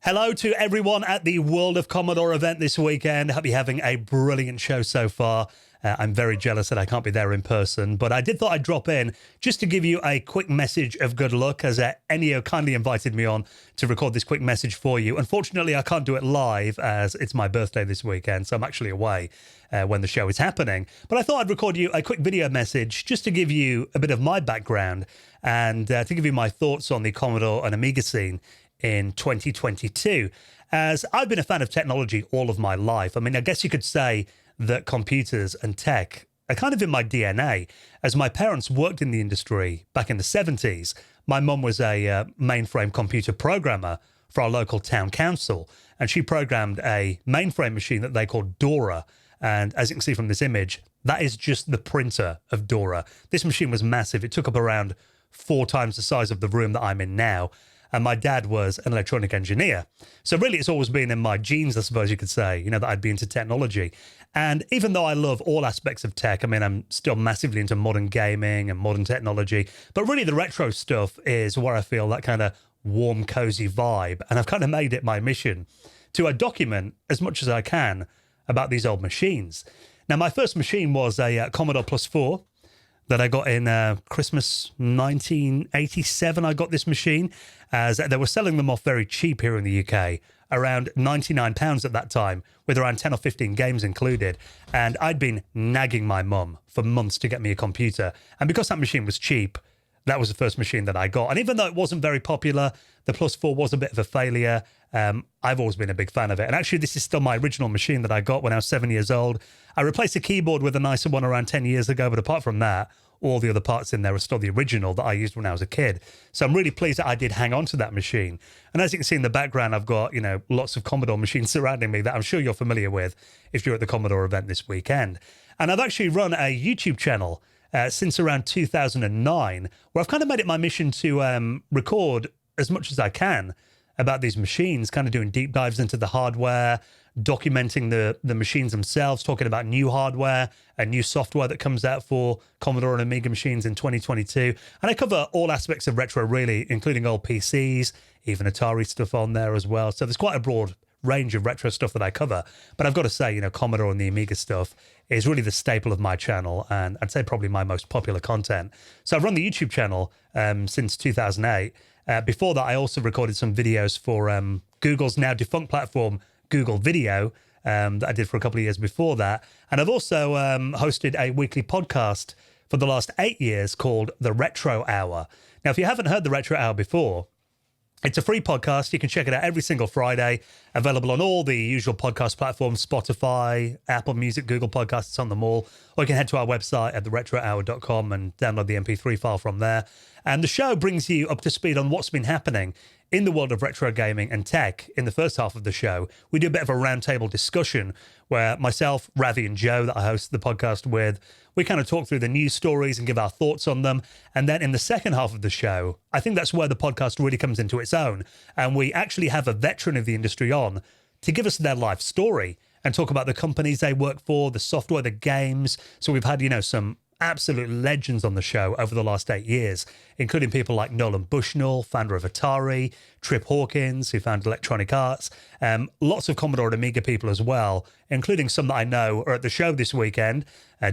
Hello to everyone at the World of Commodore event this weekend. Hope you're having a brilliant show so far. I'm very jealous that I can't be there in person, but I thought I'd drop in just to give you a quick message of good luck, as Ennio kindly invited me on to record this quick message for you. Unfortunately, I can't do it live as it's my birthday this weekend, so I'm actually away when the show is happening. But I thought I'd record you a quick video message just to give you a bit of my background and to give you my thoughts on the Commodore and Amiga scene in 2022. As I've been a fan of technology all of my life. I mean, I guess you could say that computers and tech are kind of in my DNA, as my parents worked in the industry back in the 70s. My mum was a mainframe computer programmer for our local town council, and she programmed a mainframe machine that they called Dora. And as you can see from this image, that is just the printer of Dora. This machine was massive. It took up around 4 times the size of the room that I'm in now. And my dad was an electronic engineer. So really, it's always been in my genes, I suppose you could say, that I'd be into technology. And even though I love all aspects of tech, I mean, I'm still massively into modern gaming and modern technology. But really, the retro stuff is where I feel that kind of warm, cozy vibe. And I've kind of made it my mission to document as much as I can about these old machines. Now, my first machine was a Commodore Plus/4 that I got in Christmas 1987. I got this machine, as they were selling them off very cheap here in the UK, around £99 at that time, with around 10 or 15 games included. And I'd been nagging my mum for months to get me a computer. And because that machine was cheap, that was the first machine that I got. And even though it wasn't very popular, the Plus/4 was a bit of a failure. I've always been a big fan of it. And actually, this is still my original machine that I got when I was 7 years old. I replaced the keyboard with a nicer one around 10 years ago. But apart from that, all the other parts in there are still the original that I used when I was a kid. So I'm really pleased that I did hang on to that machine. And as you can see in the background, I've got, lots of Commodore machines surrounding me that I'm sure you're familiar with if you're at the Commodore event this weekend. And I've actually run a YouTube channel since around 2009, where I've kind of made it my mission to record as much as I can about these machines, kind of doing deep dives into the hardware, documenting the machines themselves, talking about new hardware and new software that comes out for Commodore and Amiga machines in 2022. And I cover all aspects of retro, really, including old PCs, even Atari stuff on there as well. So there's quite a broad range of retro stuff that I cover. But I've got to say, Commodore and the Amiga stuff is really the staple of my channel, and I'd say probably my most popular content. So I've run the YouTube channel since 2008. Before that, I also recorded some videos for Google's now defunct platform, Google Video, that I did for a couple of years before that. And I've also hosted a weekly podcast for the last 8 years called The Retro Hour. Now, if you haven't heard The Retro Hour before, it's a free podcast. You can check it out every single Friday, available on all the usual podcast platforms, Spotify, Apple Music, Google Podcasts, it's on them all. Or you can head to our website at theretrohour.com and download the MP3 file from there. And the show brings you up to speed on what's been happening in the world of retro gaming and tech. In the first half of the show, we do a bit of a roundtable discussion where myself, Ravi and Joe, that I host the podcast with, we kind of talk through the news stories and give our thoughts on them. And then in the second half of the show, I think that's where the podcast really comes into its own. And we actually have a veteran of the industry on to give us their life story and talk about the companies they work for, the software, the games. So we've had, some absolute legends on the show over the last 8 years, including people like Nolan Bushnell, founder of Atari, Trip Hawkins, who founded Electronic Arts, lots of Commodore and Amiga people as well, including some that I know are at the show this weekend.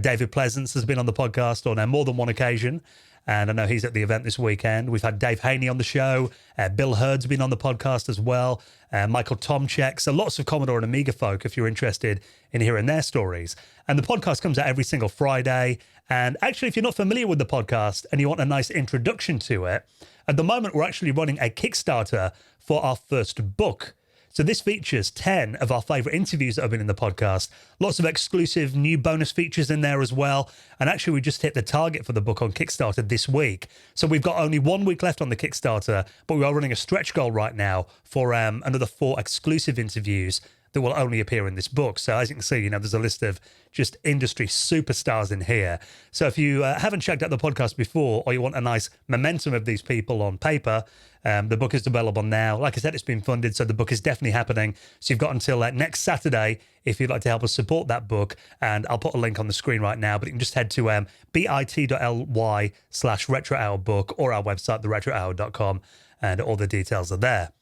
David Pleasance has been on the podcast on more than one occasion, and I know he's at the event this weekend. We've had Dave Haney on the show. Bill Hurd's been on the podcast as well. Michael Tomchek. So lots of Commodore and Amiga folk if you're interested in hearing their stories. And the podcast comes out every single Friday. And actually, if you're not familiar with the podcast and you want a nice introduction to it, at the moment, we're actually running a Kickstarter for our first book. So this features 10 of our favorite interviews that have been in the podcast. Lots of exclusive new bonus features in there as well. And actually, we just hit the target for the book on Kickstarter this week. So we've got only 1 week left on the Kickstarter, but we are running a stretch goal right now for another 4 exclusive interviews that will only appear in this book. So as you can see, there's a list of just industry superstars in here. So if you haven't checked out the podcast before, or you want a nice momentum of these people on paper, the book is available now. Like I said, it's been funded, so the book is definitely happening. So you've got until next Saturday if you'd like to help us support that book. And I'll put a link on the screen right now, but you can just head to bit.ly/retrohourbook or our website, theretrohour.com, and all the details are there.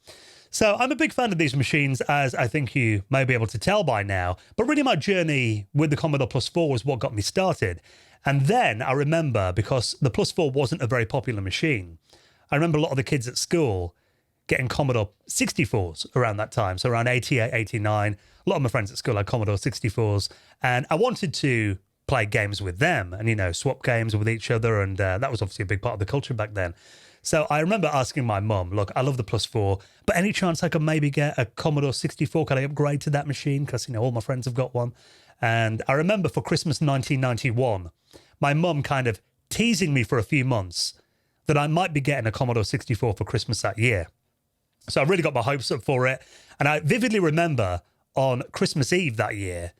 So I'm a big fan of these machines, as I think you may be able to tell by now. But really my journey with the Commodore Plus 4 was what got me started. And then I remember, because the Plus 4 wasn't a very popular machine, I remember a lot of the kids at school getting Commodore 64s around that time. So around 88, 89, a lot of my friends at school had Commodore 64s. And I wanted to play games with them and, you know, swap games with each other. And that was obviously a big part of the culture back then. So I remember asking my mum, look, I love the Plus 4, but any chance I could maybe get a Commodore 64? Could I upgrade to that machine? Because, you know, all my friends have got one. And I remember for Christmas 1991, my mum kind of teasing me for a few months that I might be getting a Commodore 64 for Christmas that year. So I really got my hopes up for it. And I vividly remember on Christmas Eve that year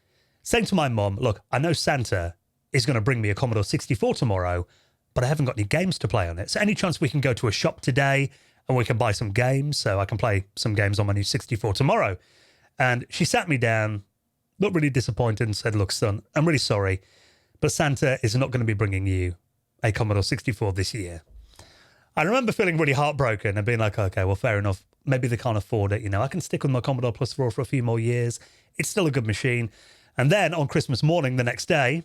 saying to my mum, look, I know Santa is going to bring me a Commodore 64 tomorrow, but I haven't got any games to play on it. So any chance we can go to a shop today and we can buy some games so I can play some games on my new 64 tomorrow? And she sat me down, looked really disappointed and said, look, son, I'm really sorry, but Santa is not going to be bringing you a Commodore 64 this year. I remember feeling really heartbroken and being like, okay, well, fair enough. Maybe they can't afford it. You know, I can stick with my Commodore Plus 4 for a few more years. It's still a good machine. And then on Christmas morning, the next day,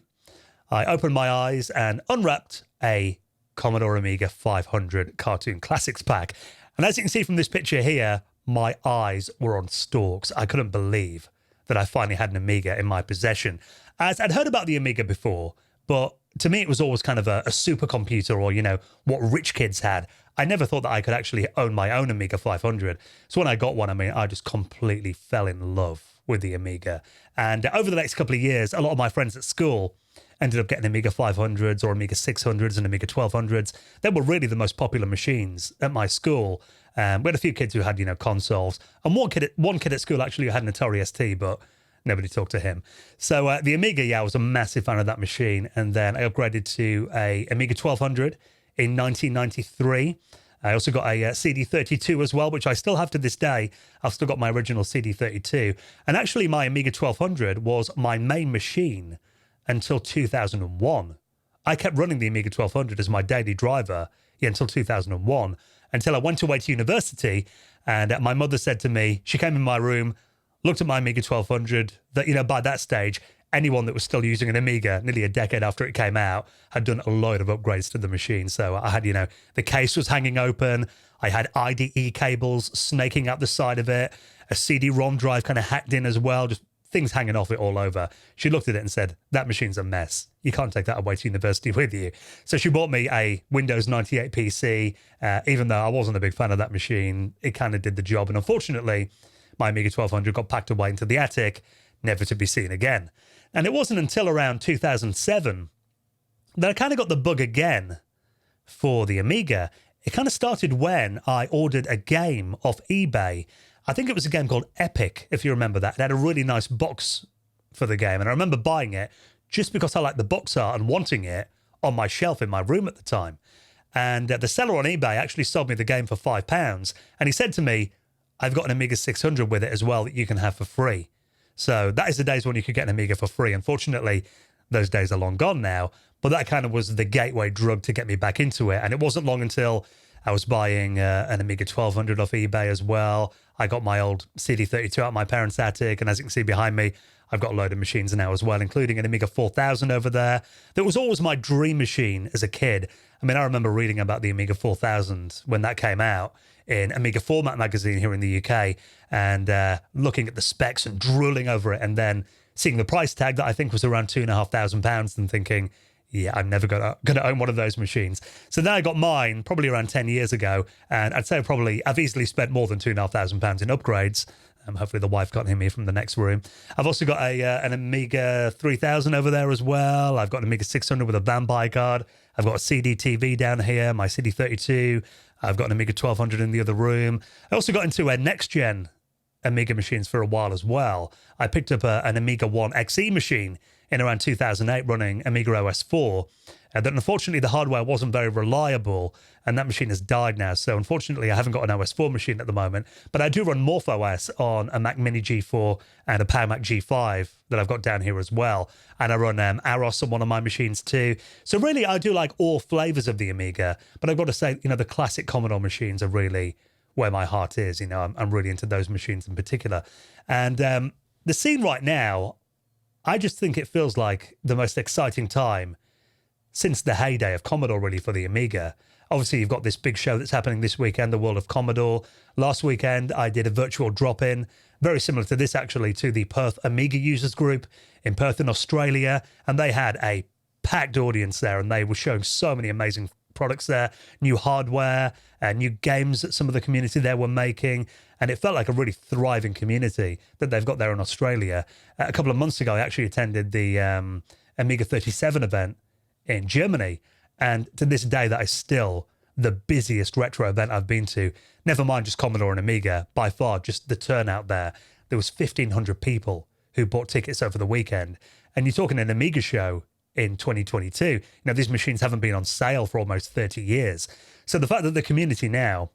I opened my eyes and unwrapped a Commodore Amiga 500 Cartoon Classics pack. And as you can see from this picture here, my eyes were on stalks. I couldn't believe that I finally had an Amiga in my possession. As I'd heard about the Amiga before, but to me it was always kind of a supercomputer, or, you know, what rich kids had. I never thought that I could actually own my own Amiga 500. So when I got one, I mean, I just completely fell in love with the Amiga. And over the next couple of years, a lot of my friends at school ended up getting Amiga 500s or Amiga 600s and Amiga 1200s. They were really the most popular machines at my school. We had a few kids who had, you know, consoles, and one kid at school actually had an Atari ST, but nobody talked to him. So the Amiga, yeah, I was a massive fan of that machine. And then I upgraded to a Amiga 1200 in 1993. I also got a CD32 as well, which I still have to this day. I've still got my original CD32. And actually my Amiga 1200 was my main machine until 2001. I kept running the Amiga 1200 as my daily driver until 2001, until I went away to university. And my mother said to me, she came in my room, looked at my Amiga 1200, that, you know, by that stage, anyone that was still using an Amiga nearly a decade after it came out had done a load of upgrades to the machine. So I had, you know, the case was hanging open. I had IDE cables snaking out the side of it, a CD-ROM drive kind of hacked in as well, just things hanging off it all over. She looked at it and said, that machine's a mess. You can't take that away to university with you. So she bought me a Windows 98 PC. Even though I wasn't a big fan of that machine, it kind of did the job. And unfortunately, my Amiga 1200 got packed away into the attic, never to be seen again. And it wasn't until around 2007 that I kind of got the bug again for the Amiga. It kind of started when I ordered a game off eBay. I think it was a game called Epic, if you remember that. It had a really nice box for the game. And I remember buying it just because I liked the box art and wanting it on my shelf in my room at the time. And the seller on eBay actually sold me the game for £5. And he said to me, I've got an Amiga 600 with it as well that you can have for free. So that is the days when you could get an Amiga for free. Unfortunately, those days are long gone now. But that kind of was the gateway drug to get me back into it. And it wasn't long until I was buying an Amiga 1200 off eBay as well. I got my old CD32 out of my parents' attic. And as you can see behind me, I've got a load of machines now as well, including an Amiga 4000 over there. That was always my dream machine as a kid. I mean, I remember reading about the Amiga 4000 when that came out in Amiga Format magazine here in the UK, and looking at the specs and drooling over it, and then seeing the price tag that I think was around £2,500 and thinking, yeah, I'm never gonna own one of those machines. So then I got mine probably around 10 years ago, and I'd say probably I've easily spent more than £2,500 in upgrades. Hopefully the wife can't hear me from the next room. I've also got an Amiga 3000 over there as well. I've got an Amiga 600 with a vampire card. I've got a CD TV down here, my CD32. I've got an Amiga 1200 in the other room. I also got into next-gen Amiga machines for a while as well. I picked up an Amiga 1 XE machine in around 2008 running Amiga OS 4. That unfortunately the hardware wasn't very reliable, and that machine has died now. So unfortunately I haven't got an OS 4 machine at the moment, but I do run MorphOS on a Mac Mini G4 and a Power Mac G5 that I've got down here as well. And I run Aros on one of my machines too. So really I do like all flavors of the Amiga, but I've got to say, you know, the classic Commodore machines are really where my heart is. You know, I'm really into those machines in particular. And the scene right now, I just think it feels like the most exciting time since the heyday of Commodore, really, for the Amiga. Obviously, you've got this big show that's happening this weekend, the World of Commodore. Last weekend, I did a virtual drop-in, very similar to this, actually, to the Perth Amiga Users Group in Perth in Australia. And they had a packed audience there, and they were showing so many amazing products there, new hardware, new games that some of the community there were making. And it felt like a really thriving community that they've got there in Australia. A couple of months ago, I actually attended the Amiga 37 event in Germany. And to this day, that is still the busiest retro event I've been to. Never mind just Commodore and Amiga, by far, just the turnout there. There was 1,500 people who bought tickets over the weekend. And you're talking an Amiga show in 2022. You know, these machines haven't been on sale for almost 30 years. So the fact that the community now,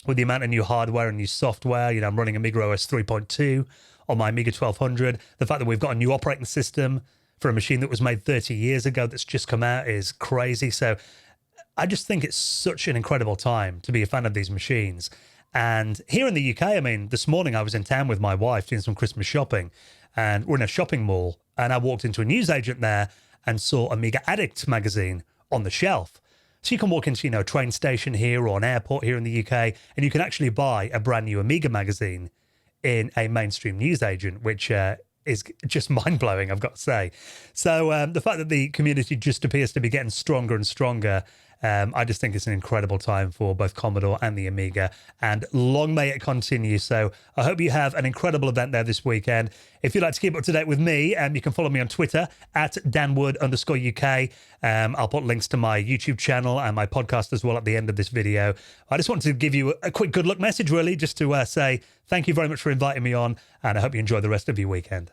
with the amount of new hardware and new software, you know, I'm running Amiga OS 3.2 on my Amiga 1200. The fact that we've got a new operating system for a machine that was made 30 years ago that's just come out is crazy. So I just think it's such an incredible time to be a fan of these machines. And here in the UK, I mean, this morning I was in town with my wife doing some Christmas shopping, and we're in a shopping mall, and I walked into a newsagent there and saw Amiga Addict magazine on the shelf. So you can walk into, you know, a train station here or an airport here in the UK, and you can actually buy a brand new Amiga magazine in a mainstream newsagent, which is just mind-blowing, I've got to say. So the fact that the community just appears to be getting stronger and stronger, I just think it's an incredible time for both Commodore and the Amiga, and long may it continue. So I hope you have an incredible event there this weekend. If you'd like to keep up to date with me, you can follow me on Twitter at danwood_UK. I'll put links to my YouTube channel and my podcast as well at the end of this video. I just wanted to give you a quick good luck message, really, just to say thank you very much for inviting me on, and I hope you enjoy the rest of your weekend.